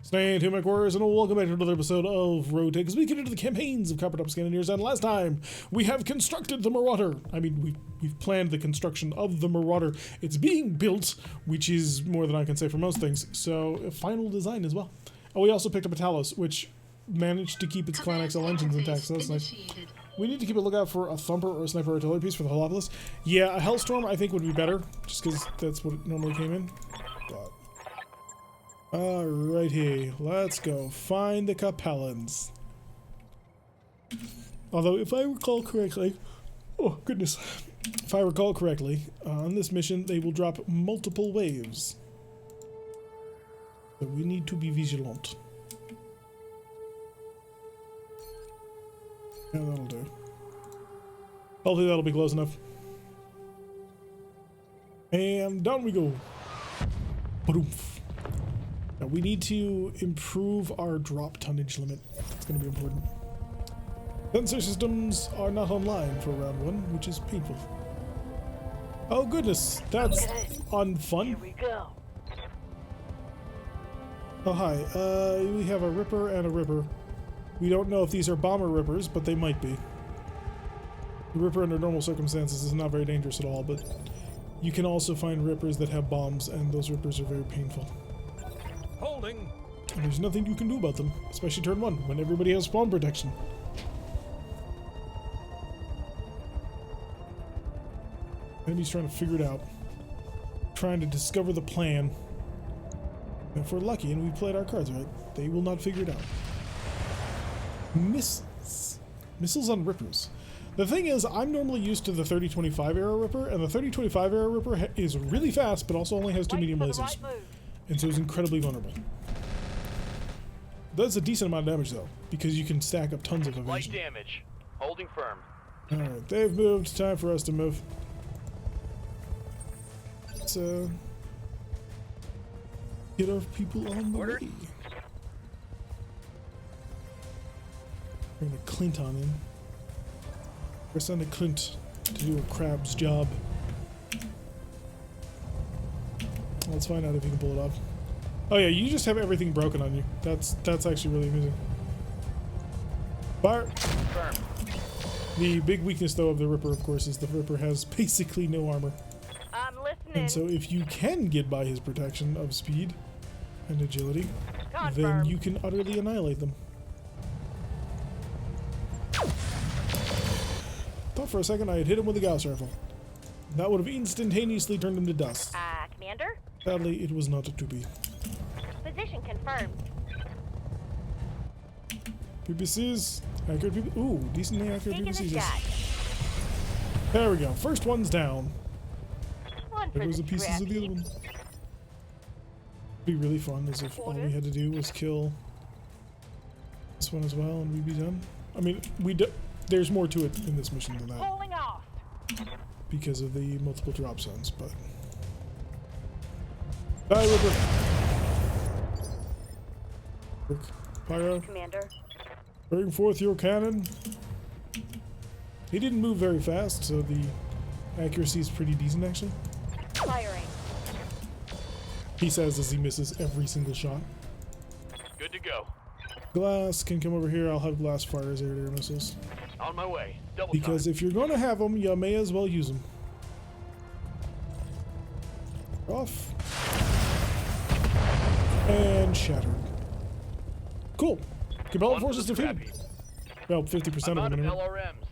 Stay tuned, my warriors, and welcome back to another episode of RogueTech as we get into the campaigns of Copper Top Scandinavians. And last time, we have constructed the Marauder. I mean, we've planned the construction of the Marauder. It's being built, which is more than I can say for most things. So, a final design as well. Oh, we also picked up a Talos, which managed to keep its Clan XL engines intact, so that's nice. We need to keep a lookout for a Thumper or a Sniper artillery piece for the Holopolis. Yeah, a Hellstorm I think would be better, just because that's what it normally came in. But alrighty, let's go find the Capellans. Although, if I recall correctly, oh goodness, if I recall correctly, on this mission they will drop multiple waves. So we need to be vigilant. Yeah, that'll do. Hopefully that'll be close enough. And down we go. Ba-doomf. Now we need to improve our drop tonnage limit. It's going to be important. Sensor systems are not online for round one, which is painful. Oh goodness, that's unfun. Here we go. Oh hi, we have a Ripper and a Ripper. We don't know if these are bomber Rippers, but they might be. The Ripper under normal circumstances is not very dangerous at all, but you can also find Rippers that have bombs, and those Rippers are very painful. Holding. And there's nothing you can do about them, especially turn one, when everybody has spawn protection. Enemy's trying to figure it out. Trying to discover the plan. And if we're lucky and we played our cards right, they will not figure it out. Missiles. Missiles on Rippers. The thing is, I'm normally used to the 3025 era Ripper, and the 3025 era Ripper is really fast, but also only has two medium lasers. And so it's incredibly vulnerable. That's a decent amount of damage, though, because you can stack up tons of evasion. Light damage. Holding firm. Alright, they've moved. Time for us to move. Let's, get our people on the way. Bring the Clint on in. We're sending Clint to do a crab's job. Let's find out if he can pull it off. Oh yeah, you just have everything broken on you. That's actually really amusing. Fire! Firm. The big weakness though of the Ripper, of course, is the Ripper has basically no armor. I'm listening. And so if you can get by his protection of speed and agility, then you can utterly annihilate them. Thought for a second I had hit him with a Gauss rifle. That would have instantaneously turned him to dust. Commander? Sadly, it was not to be. Position confirmed. PPCs, accurate PPCs. Ooh, decently accurate Taking a PPCs. shot. There we go. First one's down. One There for goes the the pieces of the other one. Be really fun as if all we had to do was kill this one as well, and we'd be done. I mean, there's more to it in this mission than that Pulling off. because of the multiple drop zones, but die Ripper. Quick, Pyro, Commander. bring forth your cannon. He didn't move very fast, so the accuracy is pretty decent actually. Firing. He says as he misses every single shot. Good to go. Glass can come over here. I'll have Glass fire his air-to-air missiles. On my way. Double Because time. if you're going to have them, you may as well use them. Off. And shattered. Cool. Capellan forces defeated. Well, 50% I'm of out them of anyway. LRMs.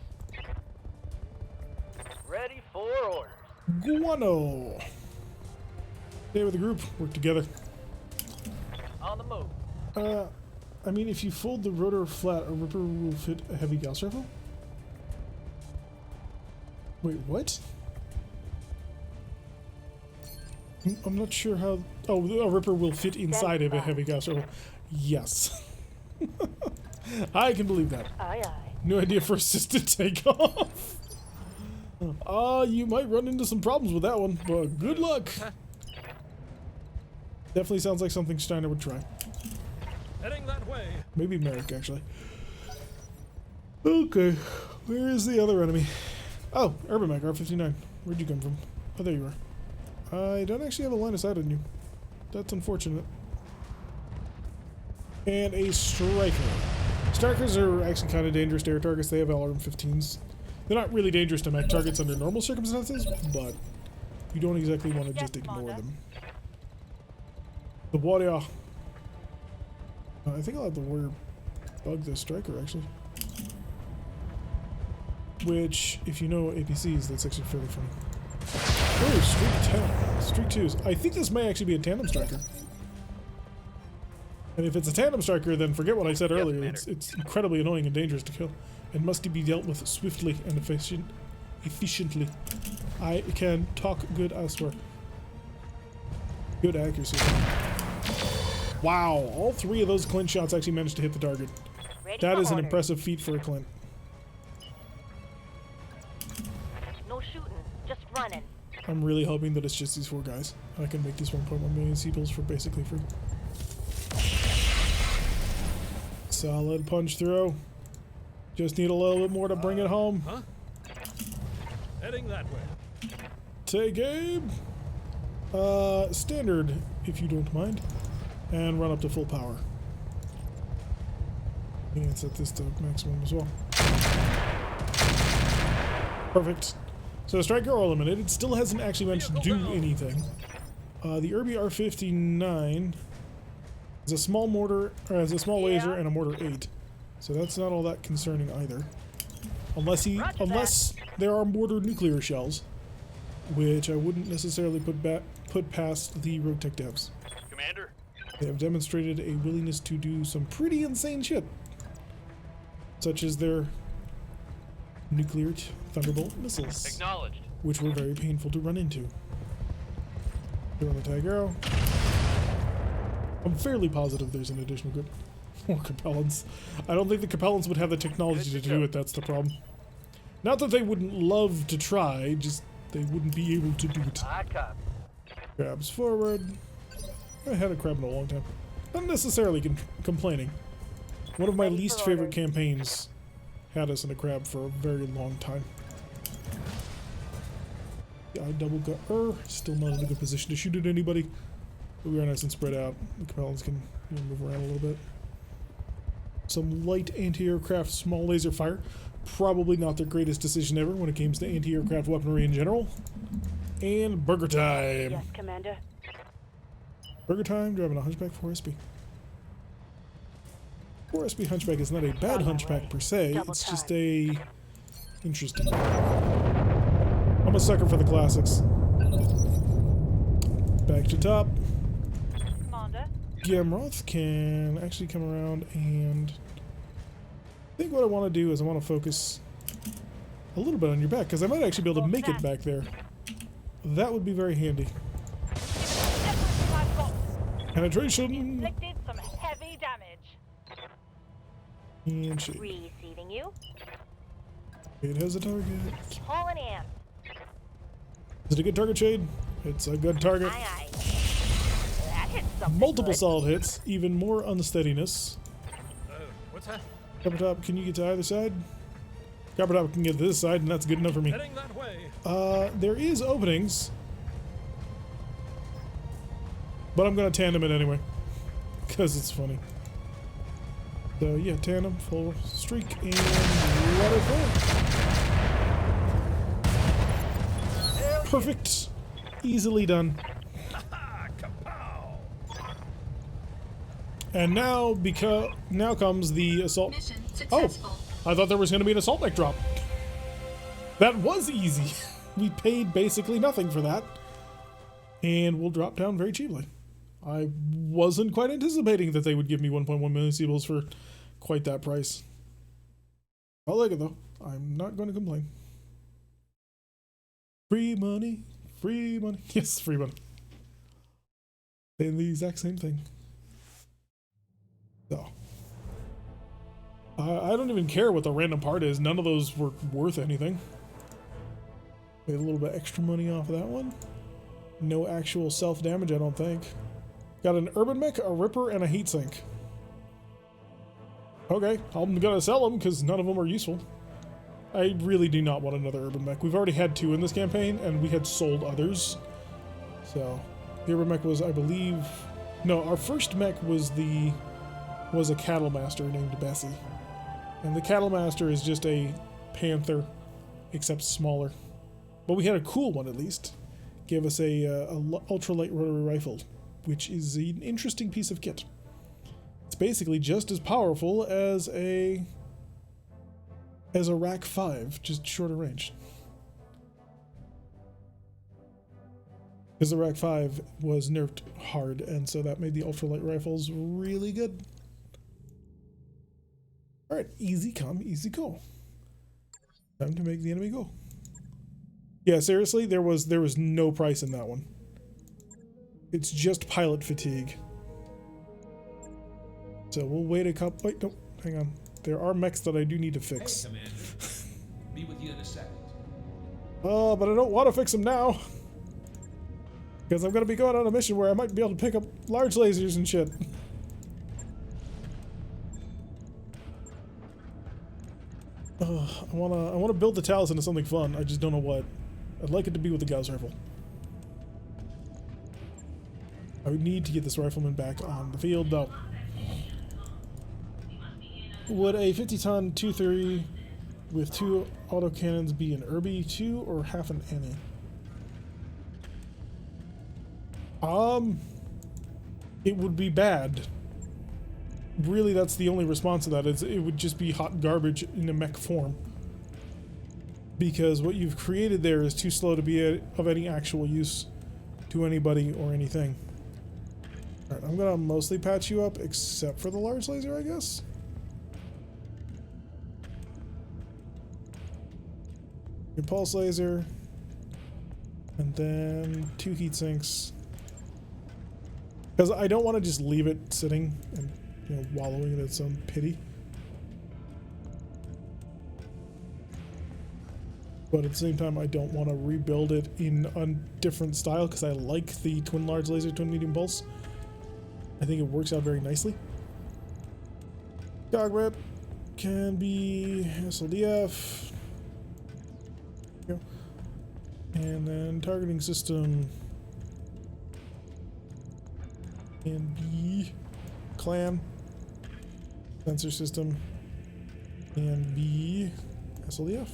Ready for orders. Guano. Stay with the group. Work together. On the move. I mean, if you fold the rotor flat, a Ripper will fit a heavy Gauss rifle? Wait, what? I'm not sure how... Oh, a Ripper will fit inside of a heavy Gauss rifle. Yes. I can believe that. Aye, aye. No idea for assisted takeoff. You might run into some problems with that one, but good luck. Definitely sounds like something Steiner would try. Heading that way. Maybe Merc, actually. Okay, where is the other enemy? Oh, Urban Mech, R59. Where'd you come from? Oh, there you are. I don't actually have a line of sight on you. That's unfortunate. And a striker. Strikers are actually kind of dangerous to air targets. They have LRM-15s. They're not really dangerous to mech targets under normal circumstances, but you don't exactly want to just ignore them. The warrior. I think I'll have the warrior bug the striker, actually. Which, if you know APCs, that's actually fairly funny. Oh, Streak 10. Streak 2s. I think this may actually be a tandem striker. And if it's a tandem striker, then forget what I said earlier. It's incredibly annoying and dangerous to kill. It must be dealt with swiftly and efficiently. I can talk good, I swear. Good accuracy. Wow, all three of those Clint shots actually managed to hit the target. That is an impressive feat for a Clint. No shooting, just running. I'm really hoping that it's just these 4 guys. I can make these 1.1 million C-bills for basically free. Solid punch through. Just need a little bit more to bring it home. Huh? Heading that way. Take aim. Standard, if you don't mind. And run up to full power. And set this to maximum as well. Perfect. So striker are eliminated. Still hasn't actually managed to do anything. The Irby R59 is a small mortar, or has a small laser and a mortar 8. So that's not all that concerning either. Unless there are mortar nuclear shells, which I wouldn't necessarily put past the RogueTech devs. Commander? They have demonstrated a willingness to do some pretty insane shit, such as their nuclear Thunderbolt missiles, Acknowledged. which were very painful to run into. Throw on the tag arrow. I'm fairly positive there's an additional group. More propellants. I don't think the propellants would have the technology to do it, that's the problem. Not that they wouldn't love to try, just they wouldn't be able to do it. I copy. Crabs forward. I had a crab in a long time. Not necessarily complaining. One of my least favorite campaigns had us in a crab for a very long time. I double got still not in a good position to shoot at anybody. But we are nice and spread out. The propellants can move around a little bit. Some light anti-aircraft small laser fire. Probably not their greatest decision ever when it comes to anti-aircraft weaponry in general. And burger time. Yes, Commander. Burger time, driving a Hunchback 4SB. 4SB Hunchback is not a bad Hunchback per se, it's just a interesting one. I'm a sucker for the classics. Back to top. Commander. Gamroth can actually come around, and I think what I want to do is I want to focus a little bit on your back, because I might actually be able to make it back there. That would be very handy. Penetration! Inflicted some heavy damage. And shake. Receiving you. It has a target. Hauling in. Is it a good target, Shade? It's a good target. Aye, aye. That hits something Multiple good. solid hits, even more unsteadiness. What's that? Copper Top, can you get to either side? Copper Top can get to this side, and that's good enough for me. Heading that way. There is openings. But I'm going to tandem it anyway. Because it's funny. So yeah, tandem, full streak, and let it go. Perfect. Easily done. And now, now comes the assault. Mission Oh, successful. I thought there was going to be an assault mech drop. That was easy. We paid basically nothing for that. And we'll drop down very cheaply. I wasn't quite anticipating that they would give me 1.1 million C-bills for quite that price. I'll like it though. I'm not going to complain. Free money. Free money. Yes, free money. Saying the exact same thing. So. I don't even care what the random part is. None of those were worth anything. Made a little bit extra money off of that one. No actual self-damage, I don't think. Got an Urban Mech, a Ripper, and a Heatsink. Okay, I'm gonna sell them because none of them are useful. I really do not want another Urban Mech. We've already had 2 in this campaign, and we had sold others. So, the Urban Mech was, I believe... No, our first mech was the was a cattle master named Bessie. And the cattle master is just a panther, except smaller. But we had a cool one at least. Gave us a ultralight rotary rifle, which is an interesting piece of kit. It's basically just as powerful as a Rack 5, just shorter range. Because the Rack 5 was nerfed hard, and so that made the ultralight rifles really good. Alright, easy come, easy go. Time to make the enemy go. Yeah, seriously, there was no price in that one. It's just pilot fatigue. So we'll wait a couple. Wait, no, hang on. There are mechs that I do need to fix. Hey, Commander. Be with you in a second. Oh, but I don't want to fix them now. Because I'm going to be going on a mission where I might be able to pick up large lasers and shit. I wanna build the Talos into something fun. I just don't know what. I'd like it to be with the Gauss rifle. I would need to get this rifleman back on the field, though. Would a 50-ton 2-3 with 2 autocannons be an Irby 2 or half an Annie? It would be bad. Really, that's the only response to that. It would just be hot garbage in a mech form. Because what you've created there is too slow to be of any actual use to anybody or anything. Alright, I'm gonna mostly patch you up, except for the large laser, I guess. Your pulse laser. And then 2 heat sinks. Because I don't want to just leave it sitting and, you know, wallowing in its own pity. But at the same time, I don't want to rebuild it in a different style because I like the twin large laser, twin medium pulse. I think it works out very nicely. Dog rep can be SLDF. There we go. And then targeting system can be clan. Sensor system can be SLDF.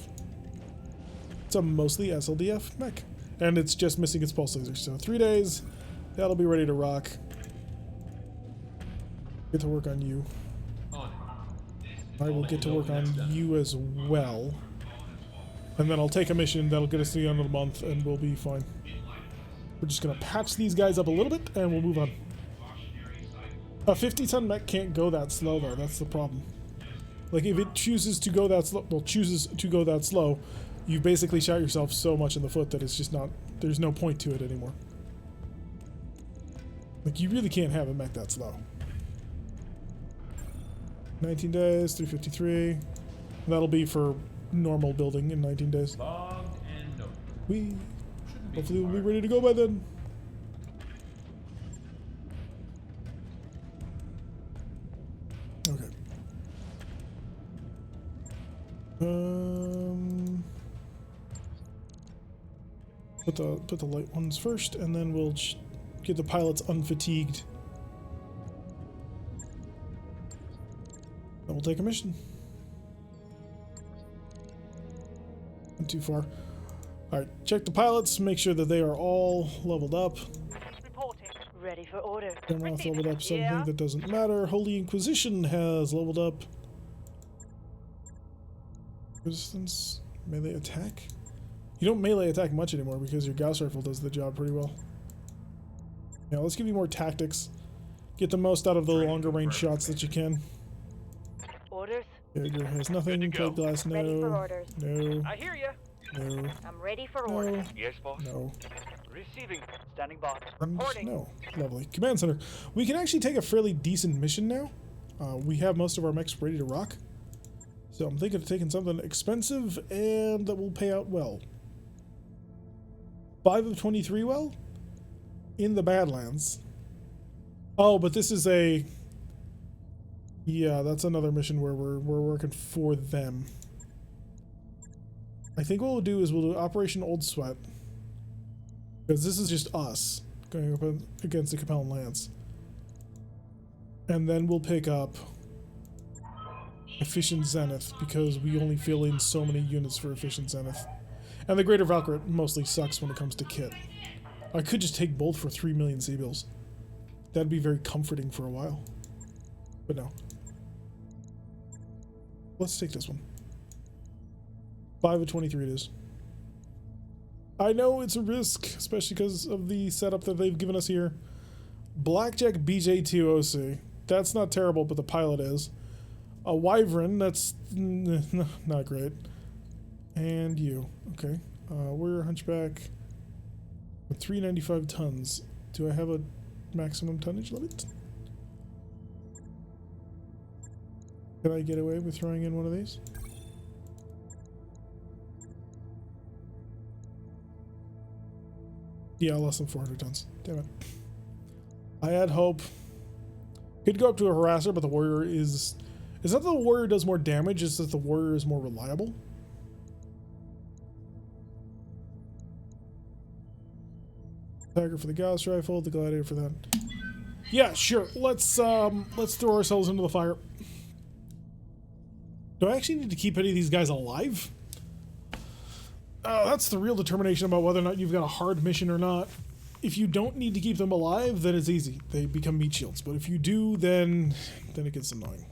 It's a mostly SLDF mech. And it's just missing its pulse laser. So 3 days, that'll be ready to rock. Get to work on you. I will get to work on you as well. And then I'll take a mission that'll get us to the end of the month and we'll be fine. We're just gonna patch these guys up a little bit and we'll move on. A 50-ton mech can't go that slow though, that's the problem. Like if it chooses to go that slow, you've basically shot yourself so much in the foot that it's just not, there's no point to it anymore. Like you really can't have a mech that slow. 19 days, 353. That'll be for normal building in 19 days. Log and note. Hopefully we'll be ready to go by then. Okay. Put the light ones first, and then we'll get the pilots unfatigued. Then we'll take a mission. Not too far. Alright, check the pilots, make sure that they are all leveled up. Reporting. Ready for order. Genroth leveled up something that doesn't matter. Holy Inquisition has leveled up. Resistance, melee attack. You don't melee attack much anymore because your Gauss rifle does the job pretty well. Yeah, let's give you more tactics. Get the most out of the longer range shots that you can. Orders. Jaeger has nothing. Plate glass, no. Ready for orders. No. I hear you. No. I'm ready for No. orders. Yes, boss. No. Receiving. Standing by. And Reporting. no. Lovely. Command center. We can actually take a fairly decent mission now. We have most of our mechs ready to rock. So I'm thinking of taking something expensive and that will pay out well. 5 of 23 well? In the Badlands. Oh, but this is a... Yeah, that's another mission where we're working for them. I think what we'll do is we'll do Operation Old Sweat. Because this is just us going up against the Capellan Lance. And then we'll pick up efficient zenith because we only fill in so many units for efficient zenith. And the Greater Valkyrie mostly sucks when it comes to kit. I could just take both for 3 million C-bills. That'd be very comforting for a while. But no. Let's take this one. 5 of 23 it is. I know it's a risk, especially because of the setup that they've given us here. Blackjack BJ2OC. That's not terrible, but the pilot is. A Wyvern, that's not great. And you. Okay. We're Hunchback with 395 tons. Do I have a maximum tonnage limit? Can I get away with throwing in one of these? Yeah, less than 400 tons. Damn it. I had hope. Could go up to a harasser, but the warrior is... It's not that the warrior does more damage, it's that the warrior is more reliable. Tiger for the Gauss rifle, the gladiator for that. Yeah, sure. Let's throw ourselves into the fire. Do I actually need to keep any of these guys alive? That's the real determination about whether or not you've got a hard mission or not. If you don't need to keep them alive, then it's easy. They become meat shields. But if you do, then it gets annoying.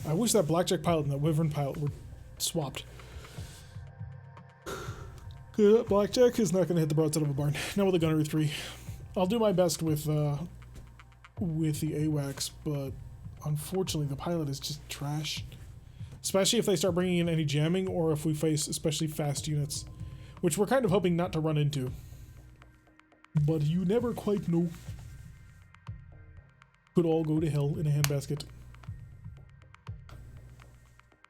I wish that Blackjack pilot and that Wyvern pilot were swapped. Blackjack is not going to hit the broadside of a barn. Not with a Gunnery 3. I'll do my best with the AWACS, but unfortunately the pilot is just trash. Especially if they start bringing in any jamming or if we face especially fast units. Which we're kind of hoping not to run into. But you never quite know. Could all go to hell in a handbasket.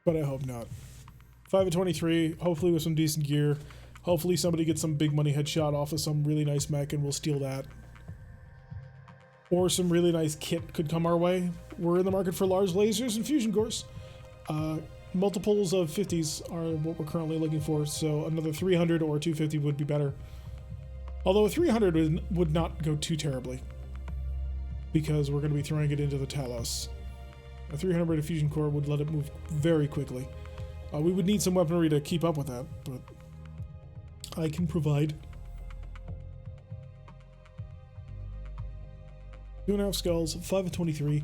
But I hope not. 5 of 23, hopefully with some decent gear. Hopefully somebody gets some big money headshot off of some really nice mech and we'll steal that. Or some really nice kit could come our way. We're in the market for large lasers and fusion cores. Multiples of 50s are what we're currently looking for, so another 300 or 250 would be better. Although a 300 would not go too terribly, because we're going to be throwing it into the Talos. A 300 fusion core would let it move very quickly. We would need some weaponry to keep up with that, but I can provide. 2.5 skulls, 5 of 23.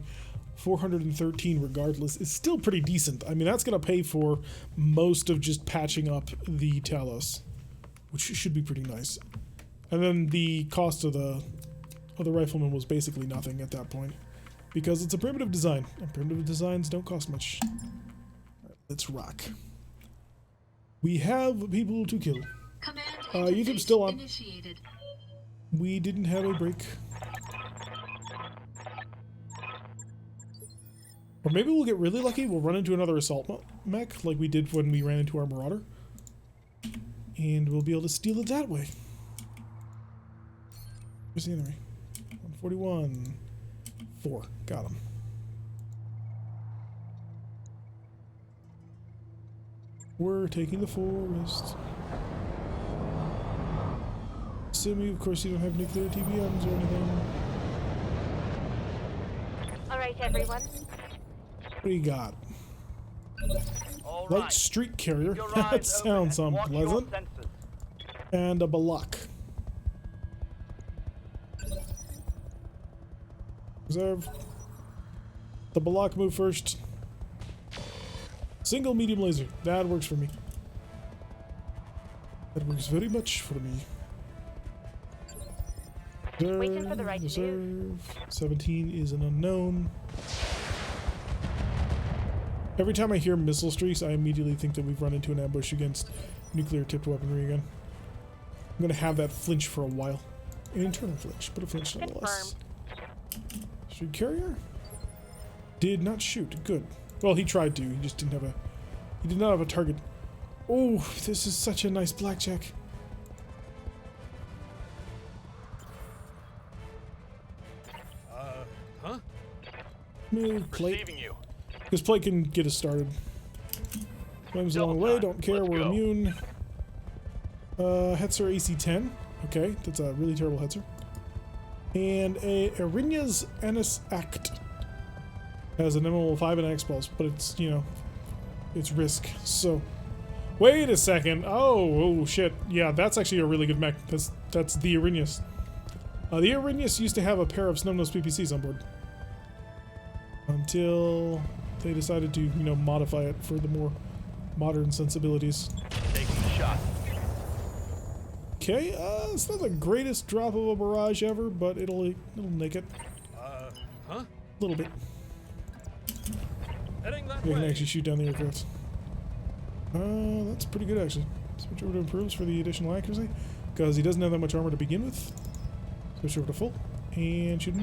413 regardless is still pretty decent. I mean, that's going to pay for most of just patching up the Talos, which should be pretty nice. And then the cost of the rifleman was basically nothing at that point because it's a primitive design, and primitive designs don't cost much. Right, let's rock. We have people to kill. YouTube's still on. Initiated. We didn't have a break. Or maybe we'll get really lucky, we'll run into another assault mech, like we did when we ran into our Marauder. And we'll be able to steal it that way. Where's the enemy? 141. 4. Got him. We're taking the forest. Assuming, of course, you don't have nuclear TBMs or anything. Alright, everyone. What do you got? All Light right. street carrier. Your That eyes sounds open and watch your unpleasant. senses. And a Balak. Reserve. The Balak move first. Single medium laser. That works for me. That works very much for me. Waiting for the right Reserve. 17 is an unknown. Every time I hear missile streaks, I immediately think that we've run into an ambush against nuclear-tipped weaponry again. I'm going to have that flinch for a while. An internal flinch, but a flinch nonetheless. Street carrier? Did not shoot. Good. Well, he tried to. He just didn't have a... He did not have a target. Oh, this is such a nice blackjack. Huh? Move, plate. Receiving you. This plate can get us started. Flames along the way, don't care, Let's we're go. immune. Hetzer AC-10. Okay, that's a really terrible Hetzer. And a Erinya's Anis Act. Has an ML5 and an X-Pulse, but it's, you know, it's risk. So, wait a second. Oh shit. Yeah, that's actually a really good mech. That's the Arrhenius. The Arrhenius used to have a pair of Snub-Nosed PPCs on board. Until they decided to, you know, modify it for the more modern sensibilities. Taking the shot. Okay, it's not the greatest drop of a barrage ever, but it'll make it. Huh? A little bit. Heading that We can way. actually shoot down the aircraft. That's pretty good actually. Switch over to improves for the additional accuracy, because he doesn't have that much armor to begin with. Switch over to full, and shoot him.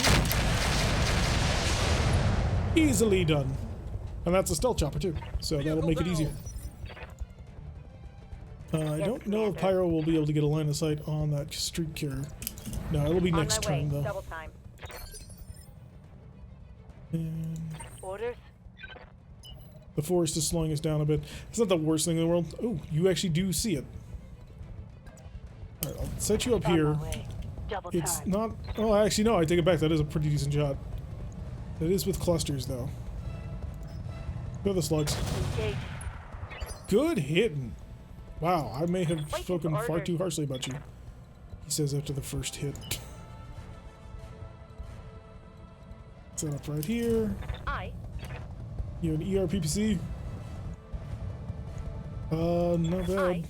Easily done. And that's a stealth chopper too, so that'll make it easier. I don't know if Pyro will be able to get a line of sight on that street carrier. No, it'll be next On my turn way. though. Double time. And Orders. the forest is slowing us down a bit. It's not the worst thing in the world. Oh, you actually do see it. Alright, I'll set you up On here. my way. Double It's time. not... Oh, actually, no, I take it back. That is a pretty decent shot. That is with clusters, though. Go the slugs. Engage. Good hitting. Wow, I may have Wait, spoken it's far ordered. too harshly about you. He says after the first hit. Set up right here. I. You have an ERPPC? Not bad. I.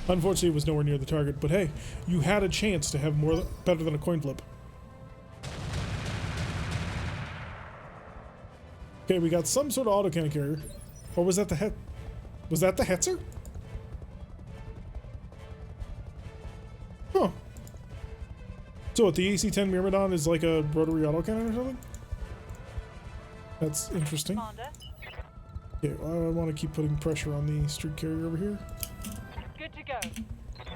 Unfortunately, it was nowhere near the target, but hey, you had a chance to have more better than a coin flip. Okay, we got some sort of autocannon carrier. Or was that the Het? Was that the Hetzer? Huh. So what, the AC-10 Myrmidon is like a rotary autocannon or something? That's interesting. Commander. Okay, well, I want to keep putting pressure on the street carrier over here, Good to go.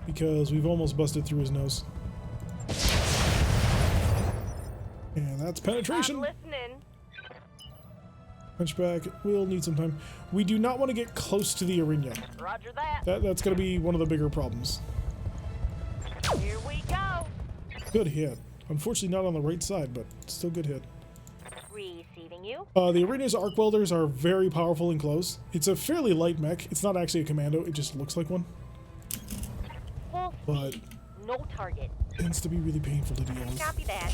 because we've almost busted through his nose. And that's I'm penetration. listening. Punchback. We'll need some time. We do not want to get close to the arena. Roger that. That's going to be one of the bigger problems. Here we go. Good hit. Unfortunately not on the right side, but still good hit. Receiving you. The arena's arc welders are very powerful in close. It's a fairly light mech. It's not actually a commando. It just looks like one. Full But speed. No target. tends to be really painful to deal with. Copy that.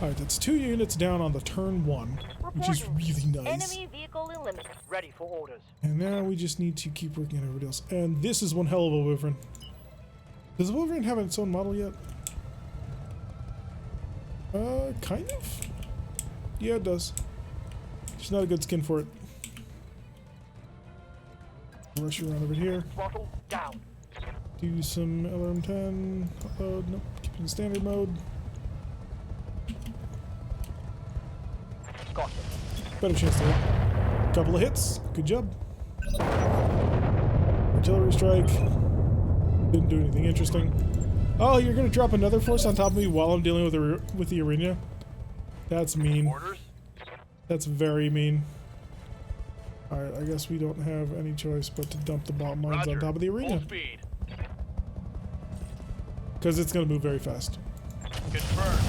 Alright, that's 2 units down on the turn 1, which is really nice. Enemy vehicle eliminated. Ready for orders. And now we just need to keep working on everybody else. And this is one hell of a Wyvern. Does the Wyvern have its own model yet? Kind of? Yeah, it does. Just not a good skin for it. Rush around over here. Throttle down. Do some LRM-10. Upload. Nope. Keep it in standard mode. Got it. Better chance to hit. Couple of hits. Good job. Artillery strike. Didn't do anything interesting. Oh, you're gonna drop another force on top of me while I'm dealing with the arena? That's mean. Orders. That's very mean. Alright, I guess we don't have any choice but to dump the bomb mines on Roger. top of the arena. Full speed. Because it's gonna move very fast. Confirmed.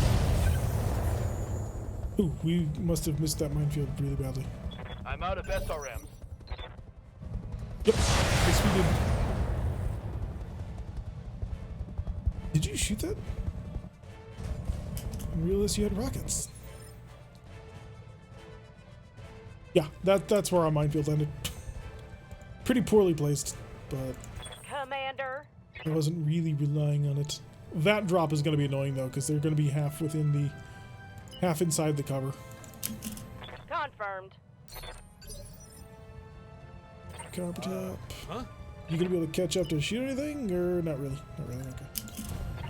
Ooh, we must have missed that minefield really badly. I'm out of SRMs. Yep, yes we did. Did you shoot that? I didn't realize you had rockets. Yeah, that's where our minefield ended. Pretty poorly placed, but Commander. I wasn't really relying on it. That drop is going to be annoying though, because they're going to be half inside the cover. Confirmed. Copper top. Huh? You gonna be able to catch up to shoot anything, or not really? Not really. Okay.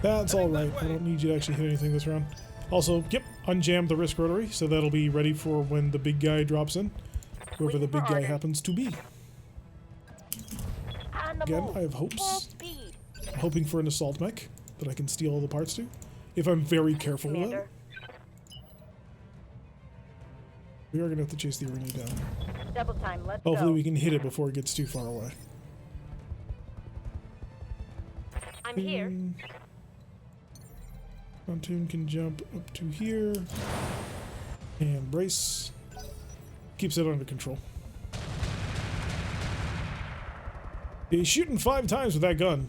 That's all right. I don't need you to actually hit anything this round. Also, yep, unjam the risk rotary, so that'll be ready for when the big guy drops in, whoever the Waiting for big guy orders. happens to be. On the Again, move. I have Full hopes. speed. I'm hoping for an assault mech that I can steal all the parts to, if I'm very careful with it. Commander. We are gonna have to chase the arena down. Double time. Let's Hopefully, go. we can hit it before it gets too far away. I'm here. Pontoon can jump up to here. And brace. Keeps it under control. He's shooting 5 times with that gun,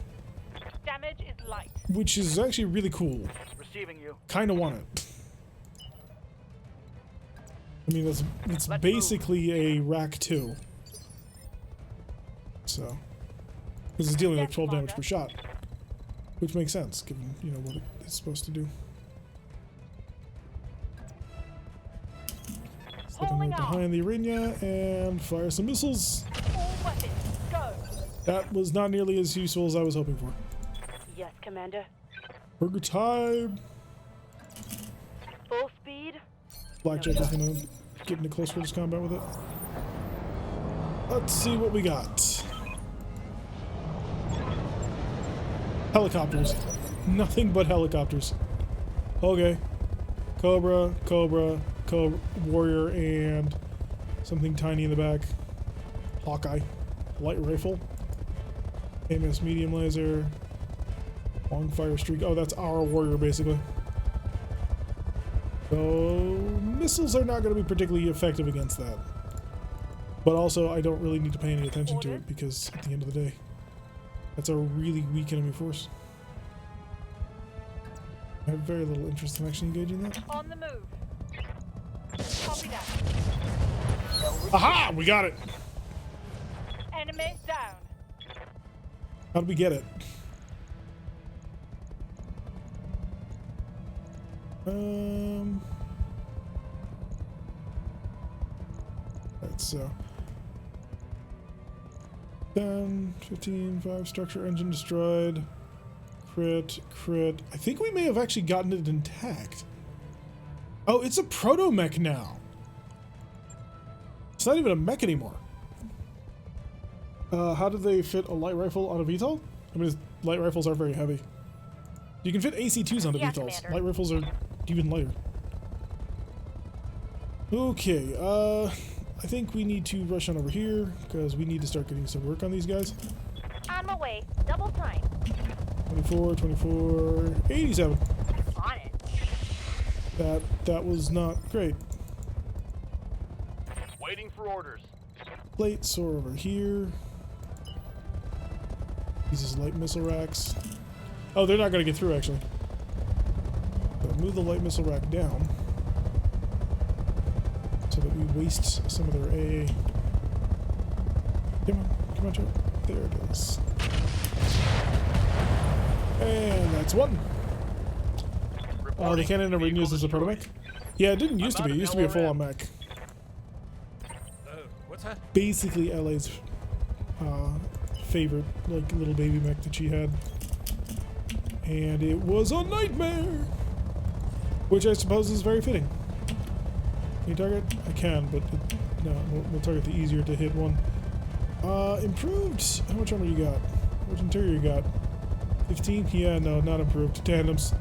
Damage is light. which is actually really cool. Receiving you. Kind of want it. I mean, it's Let's basically a rack 2. So, because it's dealing like 12 damage per shot, which makes sense given, you know, what it's supposed to do. Step in right behind the arena and fire some missiles. All weapons, go. That was not nearly as useful as I was hoping for. Yes, Commander. Burger time. Full speed. Blackjack is gonna get into close quarters combat with it. Let's see what we got. Helicopters. Nothing but helicopters. Okay. Cobra, Warrior, and something tiny in the back. Hawkeye. Light rifle. AMS medium laser. Long fire streak. Oh, that's our warrior, basically. So, missiles are not going to be particularly effective against that. But also, I don't really need to pay any attention to it because, at the end of the day, that's a really weak enemy force. I have very little interest in actually engaging that. On the move. Copy that. Aha! We got it! Enemy down. How did we get it? Right, so 10, 15, 5, structure, engine destroyed, crit. I think we may have actually gotten it intact. Oh, it's a proto-mech now. It's not even a mech anymore. How did they fit a light rifle on a VTOL? I mean, light rifles are very heavy. You can fit AC-2s onto Yes, VTOLs. Commander. Light rifles are even lighter. Okay, I think we need to rush on over here because we need to start getting some work on these guys. On my way. Double time. 24, 24, 87. On it. That was not great. Waiting for orders. Plate soar over here. These is light missile racks. Oh, they're not going to get through, actually. So move the light missile rack down so that we waste some of their AA. Come on, Joe. There it is. And that's one. Oh, the cannon never used as a proto mech? Yeah, it didn't used to be. It used to be a full-on mech. What's that? Basically LA's favorite, like, little baby mech that she had. And it was a nightmare! Which I suppose is very fitting. Can you target? I can, but no, we'll target the easier to hit one. Improved? How much armor you got? How much interior you got? 15? Yeah, no, not improved. Tandems.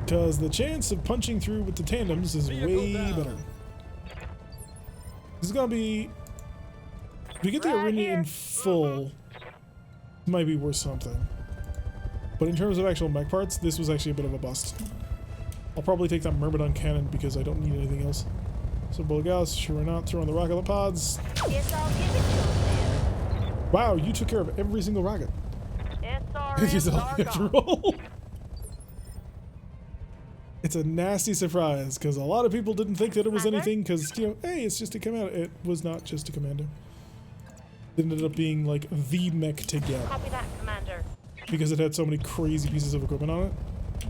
Because the chance of punching through with the tandems is way better. This is gonna be... If we get the Right arena here. in full, it might be worth something. But in terms of actual mech parts, this was actually a bit of a bust. I'll probably take that Myrmidon cannon because I don't need anything else. So bullet gas, sure or not, throw on the rocket pods. Yes, I'll give it to him. Wow, you took care of every single rocket. It's all SRMs we are have to gone. roll. It's a nasty surprise because a lot of people didn't think that it was Commander? anything because, you know, hey, it's just a commando. It was not just a commando. It ended up being like the mech to get Copy that, Commander. because it had so many crazy pieces of equipment on it.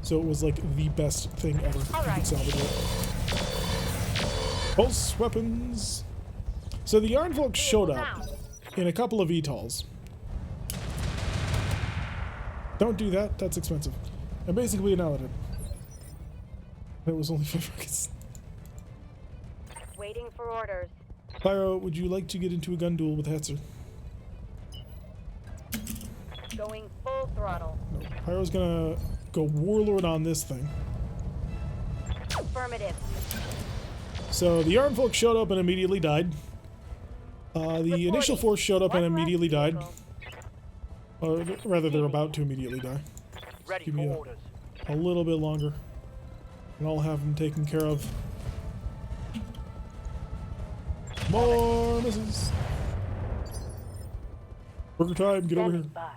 So it was like the best thing ever. You Alright. could salvage it. Pulse weapons. So the Yarnfolk showed up Down. in a couple of VTOLs. Don't do that, that's expensive. And basically annihilated. It was only 5 rockets. Waiting for orders. Pyro, would you like to get into a gun duel with Hetzer? Going full throttle. No. Pyro's gonna go Warlord on this thing. Affirmative. So the Yarnfolk showed up and immediately died. The initial force showed up and One less immediately died. vehicle. Or rather, they're about to immediately die. Ready Give for me orders. a little bit longer. And I'll have them taken care of. More missiles. Burger time, get over here. Standing by.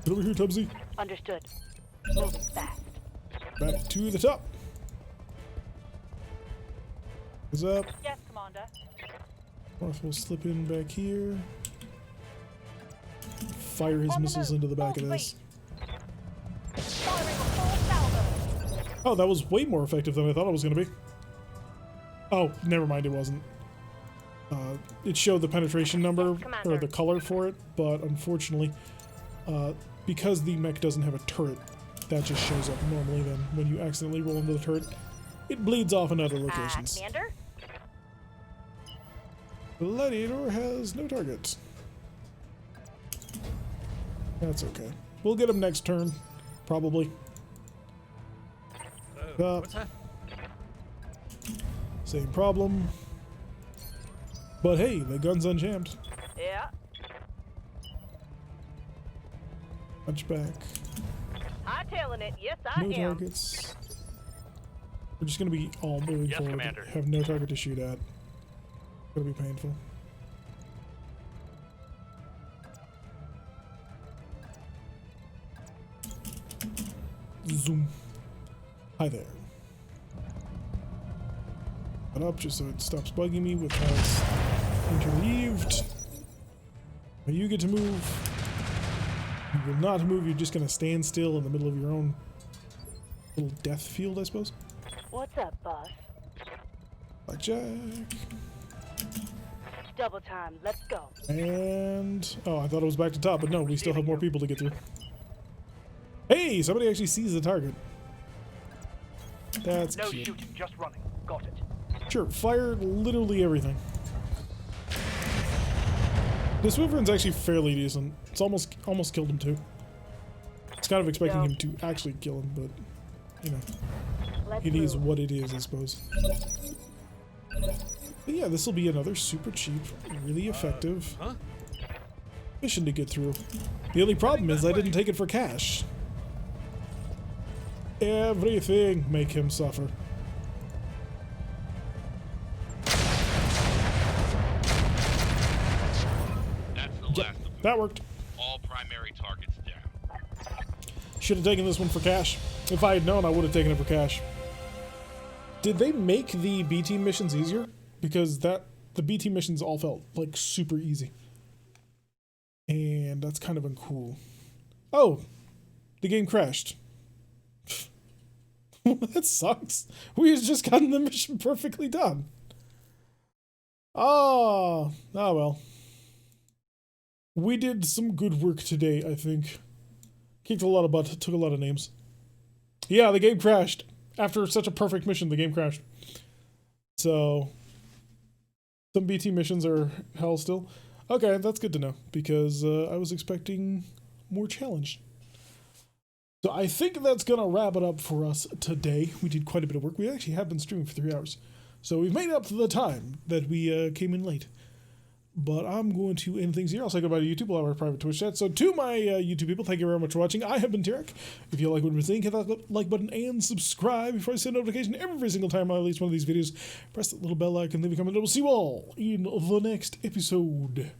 Get over here, Tubbsy. Understood. Moving fast. Back to the top. Is up. Yes, Commander. Marth will slip in back here. Fire his On the missiles move. into the back of Full this. Firing a full salvo. Oh, that was way more effective than I thought it was going to be. Oh, never mind, it wasn't. It showed the penetration number, Yes, Commander. or the color for it, but unfortunately, because the mech doesn't have a turret, that just shows up normally then. When you accidentally roll into the turret, it bleeds off in other locations. Commander? Gladiator has no target. That's okay. We'll get him next turn, probably. What's that? Same problem. But hey, the gun's unjammed. Yeah. Hunchback. Hightailing it. Yes, I No am. targets. We're just gonna be all moving Yes, forward. Commander. Have no target to shoot at. Gonna be painful. Zoom. Hi there. Put up just so it stops bugging me with how it's interleaved. Now you get to move. You will not move, you're just gonna stand still in the middle of your own little death field, I suppose. What's up, boss? Blackjack. Double time. Let's go. And oh, I thought it was back to top, but no, we still have more people to get through. Hey, somebody actually sees the target. That's No cute. shooting, just running. Got it. Sure, fire literally everything. This Wyvern's actually fairly decent. It's almost killed him too. It's kind of expecting him to actually kill him, but you know, Let's it is move. what it is, I suppose. But yeah, this will be another super cheap, really effective mission to get through. The only problem is I didn't take it for cash. Everything make him suffer. That's the last of them. That worked. All primary targets down. Should have taken this one for cash. If I had known, I would have taken it for cash. Did they make the B team missions easier? Because the B team missions all felt like super easy. And that's kind of uncool. Oh, the game crashed. That sucks. We had just gotten the mission perfectly done. Oh well. We did some good work today, I think. Kicked a lot of butt, took a lot of names. Yeah, the game crashed. After such a perfect mission, the game crashed. So, some BT missions are hell still. Okay, that's good to know, because I was expecting more challenge. So I think that's going to wrap it up for us today. We did quite a bit of work. We actually have been streaming for 3 hours. So we've made up to the time that we came in late. But I'm going to end things here. I'll say goodbye to YouTube. We'll have our private Twitch chat. So to my YouTube people, thank you very much for watching. I have been Tarek. If you like what we're saying, hit that like button and subscribe before I send a notification every single time I release one of these videos. Press that little bell icon, leave a comment, and we'll see you all in the next episode.